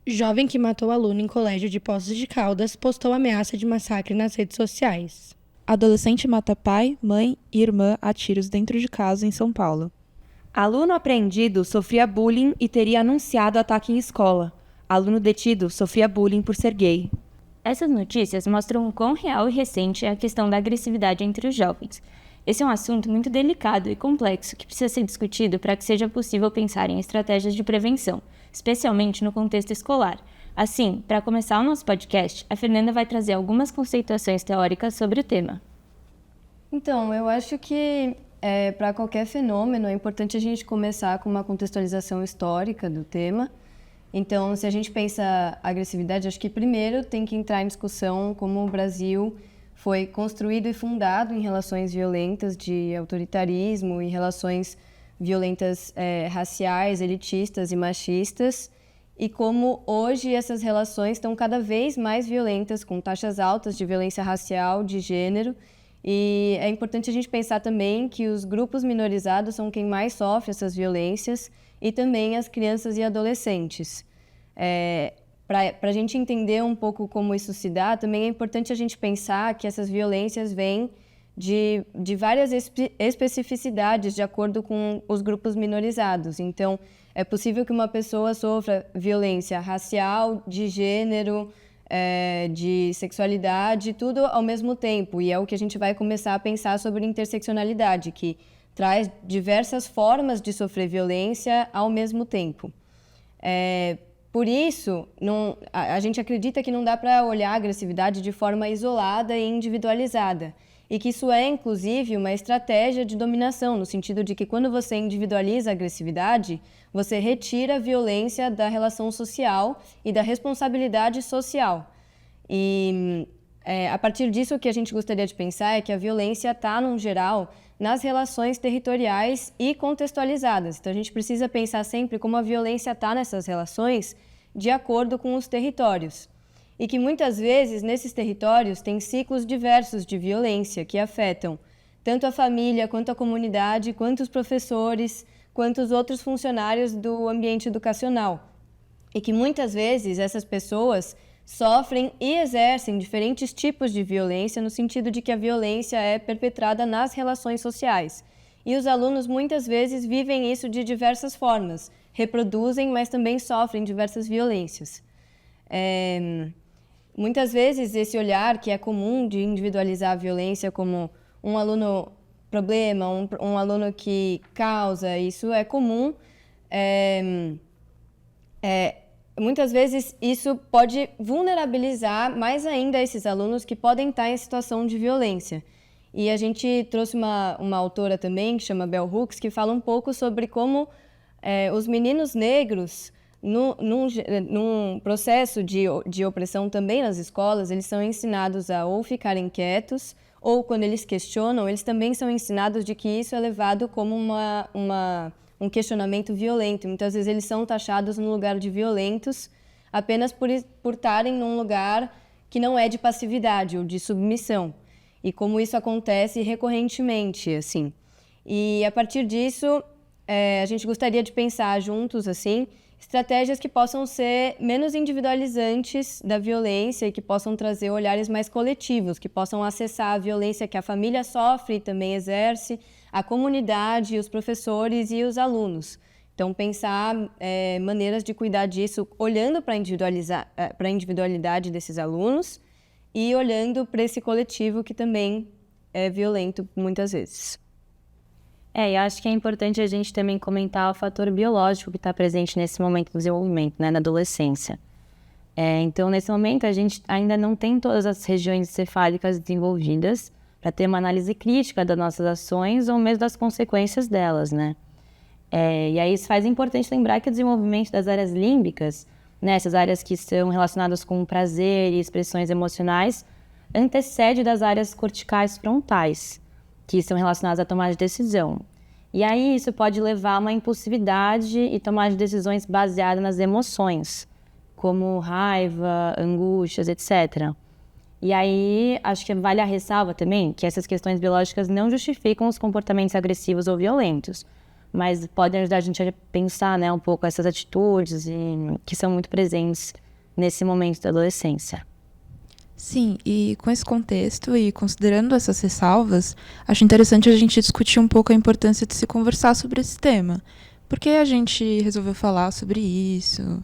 Jovem que matou aluno em colégio de Poços de Caldas postou ameaça de massacre nas redes sociais. Adolescente mata pai, mãe e irmã a tiros dentro de casa em São Paulo. Aluno apreendido sofria bullying e teria anunciado ataque em escola. Aluno detido sofria bullying por ser gay. Essas notícias mostram o quão real e recente é a questão da agressividade entre os jovens. Esse é um assunto muito delicado e complexo que precisa ser discutido para que seja possível pensar em estratégias de prevenção, especialmente no contexto escolar. Assim, para começar o nosso podcast, a Fernanda vai trazer algumas conceituações teóricas sobre o tema. Então, eu acho que para qualquer fenômeno é importante a gente começar com uma contextualização histórica do tema. Então, se a gente pensa agressividade, acho que primeiro tem que entrar em discussão como o Brasil foi construído e fundado em relações violentas de autoritarismo e relações violentas raciais, elitistas e machistas, e como hoje essas relações estão cada vez mais violentas, com taxas altas de violência racial, de gênero. E é importante a gente pensar também que os grupos minorizados são quem mais sofre essas violências e também as crianças e adolescentes. Para a gente entender um pouco como isso se dá, também é importante a gente pensar que essas violências vêm de várias especificidades de acordo com os grupos minorizados. Então, é possível que uma pessoa sofra violência racial, de gênero, de sexualidade, tudo ao mesmo tempo. E é o que a gente vai começar a pensar sobre interseccionalidade, que traz diversas formas de sofrer violência ao mesmo tempo. Por isso, a gente acredita que não dá para olhar a agressividade de forma isolada e individualizada. E que isso é, inclusive, uma estratégia de dominação, no sentido de que quando você individualiza a agressividade, você retira a violência da relação social e da responsabilidade social. E a partir disso, o que a gente gostaria de pensar é que a violência está, no geral, nas relações territoriais e contextualizadas. Então, a gente precisa pensar sempre como a violência está nessas relações de acordo com os territórios. E que muitas vezes, nesses territórios, tem ciclos diversos de violência que afetam tanto a família, quanto a comunidade, quanto os professores, quanto os outros funcionários do ambiente educacional. E que muitas vezes essas pessoas sofrem e exercem diferentes tipos de violência, no sentido de que a violência é perpetrada nas relações sociais. E os alunos muitas vezes vivem isso de diversas formas, reproduzem, mas também sofrem diversas violências. Muitas vezes esse olhar que é comum de individualizar a violência como um aluno problema, um aluno que causa, isso é comum. Muitas vezes isso pode vulnerabilizar mais ainda esses alunos que podem estar em situação de violência. E a gente trouxe uma autora também, que chama Bell Hooks, que fala um pouco sobre como os meninos negros, num processo de opressão também nas escolas, eles são ensinados a ou ficarem quietos, ou quando eles questionam, eles também são ensinados de que isso é levado como um questionamento violento. Muitas vezes eles são taxados no lugar de violentos apenas por estarem num lugar que não é de passividade ou de submissão. E como isso acontece recorrentemente, assim. E a partir disso, a gente gostaria de pensar juntos, assim, estratégias que possam ser menos individualizantes da violência e que possam trazer olhares mais coletivos, que possam acessar a violência que a família sofre e também exerce, a comunidade, os professores e os alunos. Então, pensar maneiras de cuidar disso, olhando para a individualidade desses alunos e olhando para esse coletivo que também é violento muitas vezes. E acho que é importante a gente também comentar o fator biológico que está presente nesse momento do desenvolvimento, né, na adolescência. Então, nesse momento, a gente ainda não tem todas as regiões encefálicas desenvolvidas para ter uma análise crítica das nossas ações ou mesmo das consequências delas, né? E aí isso faz importante lembrar que o desenvolvimento das áreas límbicas, né, essas áreas que são relacionadas com prazer e expressões emocionais, antecede das áreas corticais frontais, que são relacionadas à tomada de decisão. E aí isso pode levar a uma impulsividade e tomar de decisões baseadas nas emoções, como raiva, angústias, etc. E aí acho que vale a ressalva também que essas questões biológicas não justificam os comportamentos agressivos ou violentos, mas podem ajudar a gente a pensar, né, um pouco essas atitudes que são muito presentes nesse momento da adolescência. Sim, e com esse contexto e considerando essas ressalvas, acho interessante a gente discutir um pouco a importância de se conversar sobre esse tema. Por que a gente resolveu falar sobre isso?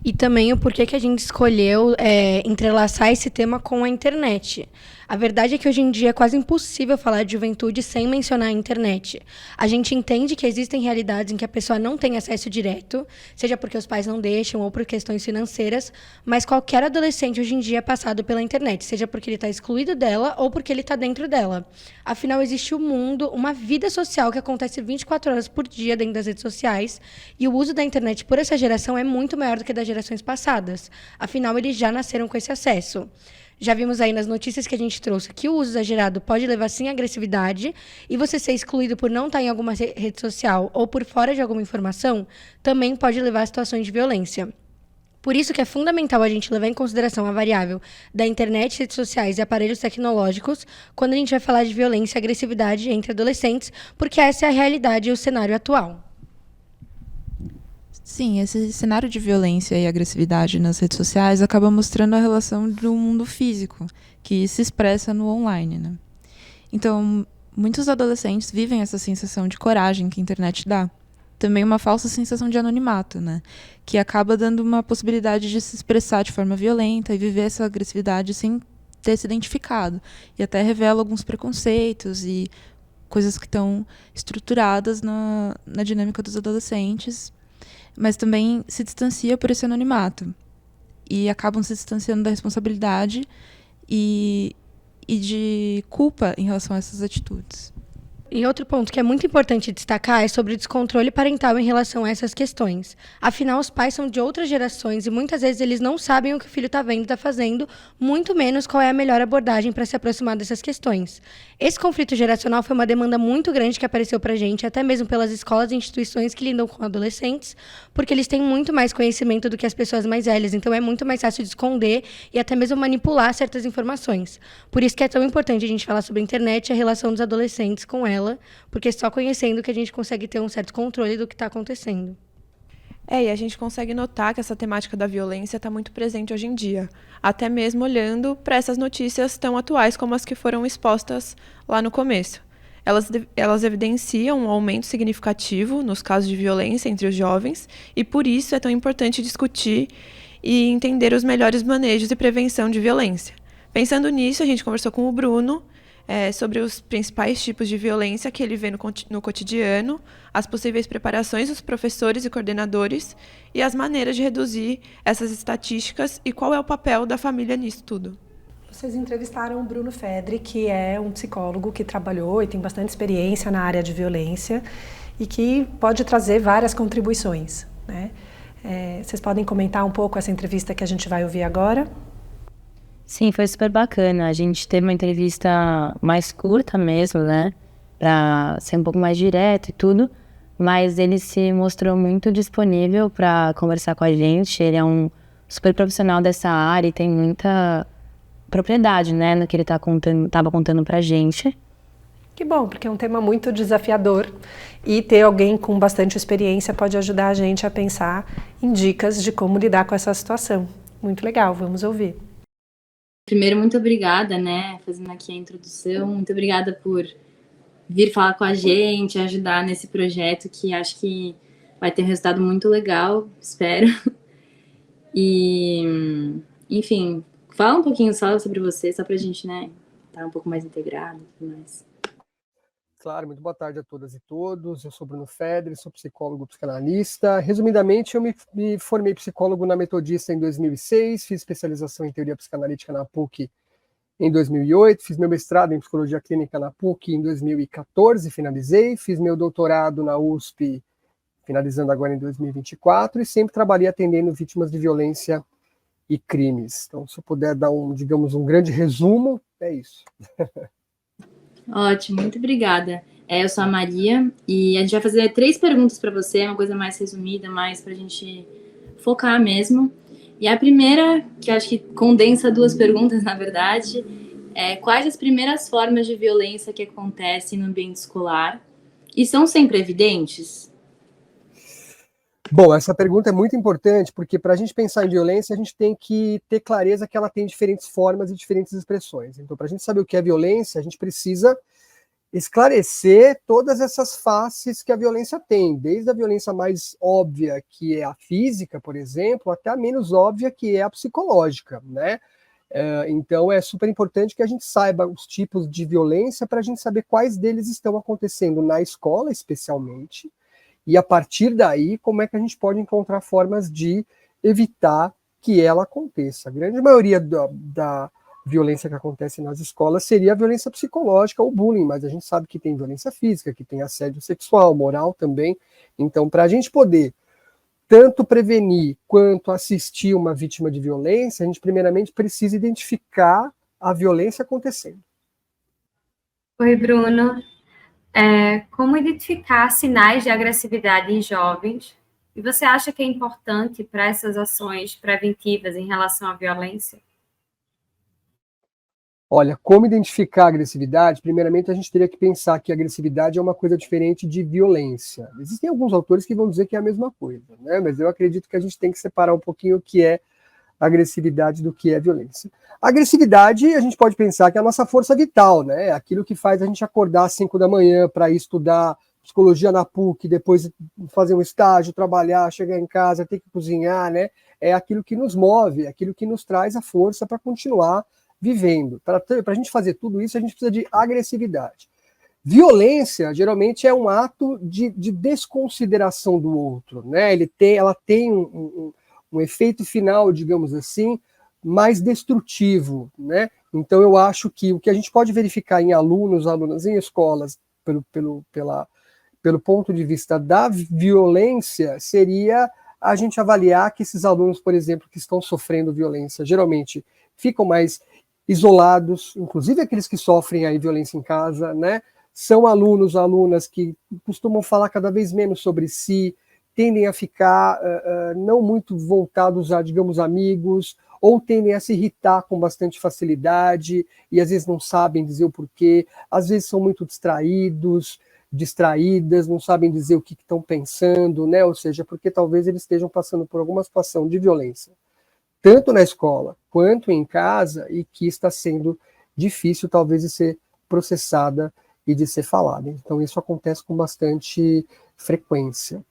E também o porquê que a gente escolheu entrelaçar esse tema com a internet. A verdade é que hoje em dia é quase impossível falar de juventude sem mencionar a internet. A gente entende que existem realidades em que a pessoa não tem acesso direto, seja porque os pais não deixam ou por questões financeiras, mas qualquer adolescente hoje em dia é passado pela internet, seja porque ele está excluído dela ou porque ele está dentro dela. Afinal, existe um mundo, uma vida social que acontece 24 horas por dia dentro das redes sociais, e o uso da internet por essa geração é muito maior do que das gerações passadas. Afinal, eles já nasceram com esse acesso. Já vimos aí nas notícias que a gente trouxe que o uso exagerado pode levar sim à agressividade, e você ser excluído por não estar em alguma rede social ou por fora de alguma informação também pode levar a situações de violência. Por isso que é fundamental a gente levar em consideração a variável da internet, redes sociais e aparelhos tecnológicos quando a gente vai falar de violência e agressividade entre adolescentes, porque essa é a realidade e o cenário atual. Sim, esse cenário de violência e agressividade nas redes sociais acaba mostrando a relação do mundo físico, que se expressa no online, né? Então, muitos adolescentes vivem essa sensação de coragem que a internet dá. Também uma falsa sensação de anonimato, né? Que acaba dando uma possibilidade de se expressar de forma violenta e viver essa agressividade sem ter se identificado. E até revela alguns preconceitos e coisas que estão estruturadas na dinâmica dos adolescentes, mas também se distancia por esse anonimato. E acabam se distanciando da responsabilidade e de culpa em relação a essas atitudes. E outro ponto que é muito importante destacar é sobre o descontrole parental em relação a essas questões. Afinal, os pais são de outras gerações e muitas vezes eles não sabem o que o filho está vendo e está fazendo, muito menos qual é a melhor abordagem para se aproximar dessas questões. Esse conflito geracional foi uma demanda muito grande que apareceu para a gente, até mesmo pelas escolas e instituições que lidam com adolescentes, porque eles têm muito mais conhecimento do que as pessoas mais velhas, então é muito mais fácil de esconder e até mesmo manipular certas informações. Por isso que é tão importante a gente falar sobre a internet e a relação dos adolescentes com ela, porque só conhecendo que a gente consegue ter um certo controle do que está acontecendo. E a gente consegue notar que essa temática da violência está muito presente hoje em dia, até mesmo olhando para essas notícias tão atuais como as que foram expostas lá no começo. Elas evidenciam um aumento significativo nos casos de violência entre os jovens e, por isso, é tão importante discutir e entender os melhores manejos e prevenção de violência. Pensando nisso, a gente conversou com o Bruno sobre os principais tipos de violência que ele vê no cotidiano, as possíveis preparações dos professores e coordenadores e as maneiras de reduzir essas estatísticas e qual é o papel da família nisso tudo. Vocês entrevistaram o Bruno Fedri, que é um psicólogo que trabalhou e tem bastante experiência na área de violência e que pode trazer várias contribuições, né? Vocês podem comentar um pouco essa entrevista que a gente vai ouvir agora? Sim, foi super bacana. A gente teve uma entrevista mais curta mesmo, né? Pra ser um pouco mais direto e tudo. Mas ele se mostrou muito disponível para conversar com a gente. Ele é um super profissional dessa área e tem muita propriedade, né? No que ele tava contando pra gente. Que bom, porque é um tema muito desafiador e ter alguém com bastante experiência pode ajudar a gente a pensar em dicas de como lidar com essa situação. Muito legal, vamos ouvir. Primeiro, muito obrigada, né, fazendo aqui a introdução, muito obrigada por vir falar com a gente, ajudar nesse projeto que acho que vai ter um resultado muito legal, espero. E, enfim, fala um pouquinho só sobre você, só pra gente, né, estar um pouco mais integrado e tudo mais. Claro, muito boa tarde a todas e todos. Eu sou Bruno Fedri, sou psicólogo psicanalista. Resumidamente, eu me formei psicólogo na Metodista em 2006, fiz especialização em teoria psicanalítica na PUC em 2008, fiz meu mestrado em psicologia clínica na PUC em 2014, finalizei, fiz meu doutorado na USP, finalizando agora em 2024, e sempre trabalhei atendendo vítimas de violência e crimes. Então, se eu puder dar um grande resumo, é isso. Ótimo, muito obrigada. Eu sou a Maria e a gente vai fazer 3 perguntas para você, uma coisa mais resumida, mais para a gente focar mesmo. E a primeira, que eu acho que condensa 2 perguntas, na verdade, é quais as primeiras formas de violência que acontecem no ambiente escolar e são sempre evidentes? Bom, essa pergunta é muito importante, porque para a gente pensar em violência, a gente tem que ter clareza que ela tem diferentes formas e diferentes expressões. Então, para a gente saber o que é violência, a gente precisa esclarecer todas essas faces que a violência tem, desde a violência mais óbvia, que é a física, por exemplo, até a menos óbvia, que é a psicológica, né? Então, é super importante que a gente saiba os tipos de violência para a gente saber quais deles estão acontecendo na escola, especialmente, e a partir daí, como é que a gente pode encontrar formas de evitar que ela aconteça. A grande maioria da violência que acontece nas escolas seria a violência psicológica ou bullying, mas a gente sabe que tem violência física, que tem assédio sexual, moral também. Então, para a gente poder tanto prevenir quanto assistir uma vítima de violência, a gente primeiramente precisa identificar a violência acontecendo. Oi, Bruno. Como identificar sinais de agressividade em jovens? E você acha que é importante para essas ações preventivas em relação à violência? Olha, como identificar a agressividade? Primeiramente, a gente teria que pensar que a agressividade é uma coisa diferente de violência. Existem alguns autores que vão dizer que é a mesma coisa, né? Mas eu acredito que a gente tem que separar um pouquinho o que é agressividade do que é violência. A agressividade, a gente pode pensar que é a nossa força vital, né? Aquilo que faz a gente acordar às 5 da manhã para ir estudar psicologia na PUC, depois fazer um estágio, trabalhar, chegar em casa, ter que cozinhar, né? É aquilo que nos move, é aquilo que nos traz a força para continuar vivendo. Para a gente fazer tudo isso, a gente precisa de agressividade. Violência, geralmente, é um ato de desconsideração do outro, né? Ela tem um efeito final, digamos assim, mais destrutivo, né? Então, eu acho que o que a gente pode verificar em alunos, alunas em escolas, pelo ponto de vista da violência, seria a gente avaliar que esses alunos, por exemplo, que estão sofrendo violência, geralmente ficam mais isolados, inclusive aqueles que sofrem aí violência em casa, né? São alunos, alunas que costumam falar cada vez menos sobre si, tendem a ficar não muito voltados a, digamos, amigos, ou tendem a se irritar com bastante facilidade, e às vezes não sabem dizer o porquê, às vezes são muito distraídas, não sabem dizer o que estão pensando, né? Ou seja, porque talvez eles estejam passando por alguma situação de violência, tanto na escola quanto em casa, e que está sendo difícil talvez de ser processada e de ser falada. Então isso acontece com bastante frequência.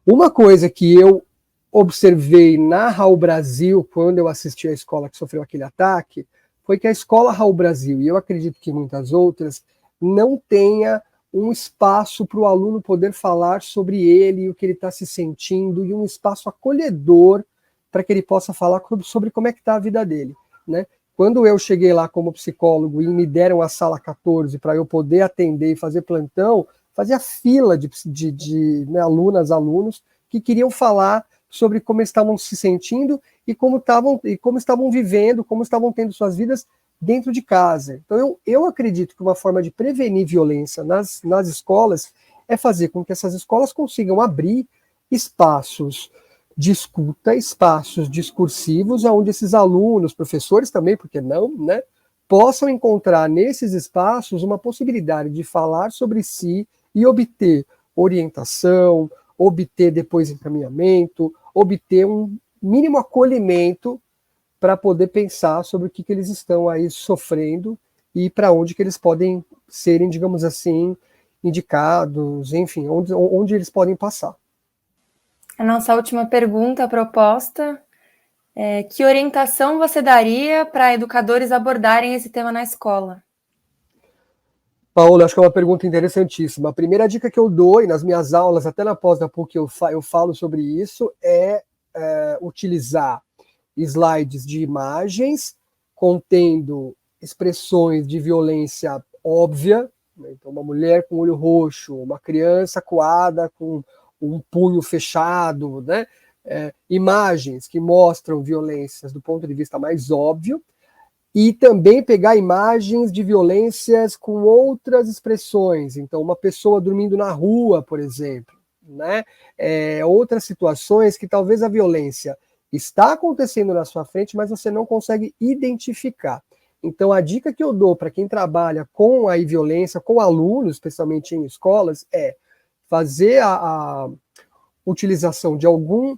Uma coisa que eu observei na Raul Brasil, quando eu assisti à escola que sofreu aquele ataque, foi que a escola Raul Brasil, e eu acredito que muitas outras, não tenha um espaço para o aluno poder falar sobre ele e o que ele está se sentindo, e um espaço acolhedor para que ele possa falar sobre como é que está a vida dele, né? Quando eu cheguei lá como psicólogo e me deram a sala 14 para eu poder atender e fazer plantão, fazia fila de né, alunos que queriam falar sobre como estavam se sentindo e como estavam vivendo, como estavam tendo suas vidas dentro de casa. Então eu acredito que uma forma de prevenir violência nas escolas é fazer com que essas escolas consigam abrir espaços de escuta, espaços discursivos, onde esses alunos, professores também, porque não, né, possam encontrar nesses espaços uma possibilidade de falar sobre si e obter orientação, obter depois encaminhamento, obter um mínimo acolhimento para poder pensar sobre o que eles estão aí sofrendo e para onde que eles podem serem, digamos assim, indicados, enfim, onde eles podem passar. A nossa última pergunta proposta é: que orientação você daria para educadores abordarem esse tema na escola? Paola, acho que é uma pergunta interessantíssima. A primeira dica que eu dou, e nas minhas aulas, até na pós da PUC eu falo sobre isso, é utilizar slides de imagens contendo expressões de violência óbvia, né? Então uma mulher com olho roxo, uma criança coada com um punho fechado, né? Imagens que mostram violências do ponto de vista mais óbvio, e também pegar imagens de violências com outras expressões. Então, uma pessoa dormindo na rua, por exemplo, né? Outras situações que talvez a violência está acontecendo na sua frente, mas você não consegue identificar. Então, a dica que eu dou para quem trabalha com a violência, com alunos, especialmente em escolas, é fazer a utilização de algum,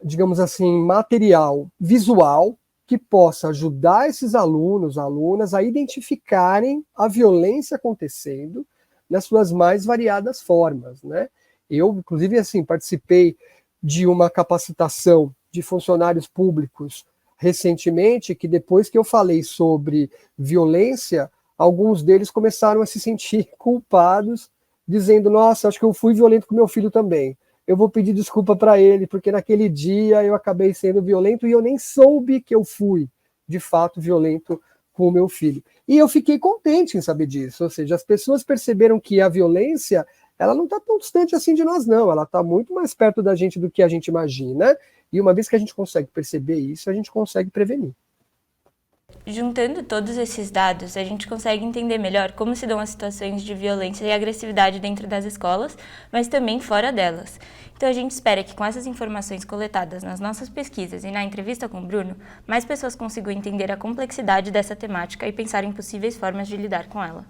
digamos assim, material visual que possa ajudar esses alunos, alunas, a identificarem a violência acontecendo nas suas mais variadas formas, né? Eu, inclusive, assim, participei de uma capacitação de funcionários públicos recentemente, que depois que eu falei sobre violência, alguns deles começaram a se sentir culpados, dizendo, nossa, acho que eu fui violento com meu filho também. Eu vou pedir desculpa para ele, porque naquele dia eu acabei sendo violento e eu nem soube que eu fui, de fato, violento com o meu filho. E eu fiquei contente em saber disso, ou seja, as pessoas perceberam que a violência, ela não está tão distante assim de nós, não, ela está muito mais perto da gente do que a gente imagina, e uma vez que a gente consegue perceber isso, a gente consegue prevenir. Juntando todos esses dados, a gente consegue entender melhor como se dão as situações de violência e agressividade dentro das escolas, mas também fora delas. Então a gente espera que com essas informações coletadas nas nossas pesquisas e na entrevista com o Bruno, mais pessoas consigam entender a complexidade dessa temática e pensar em possíveis formas de lidar com ela.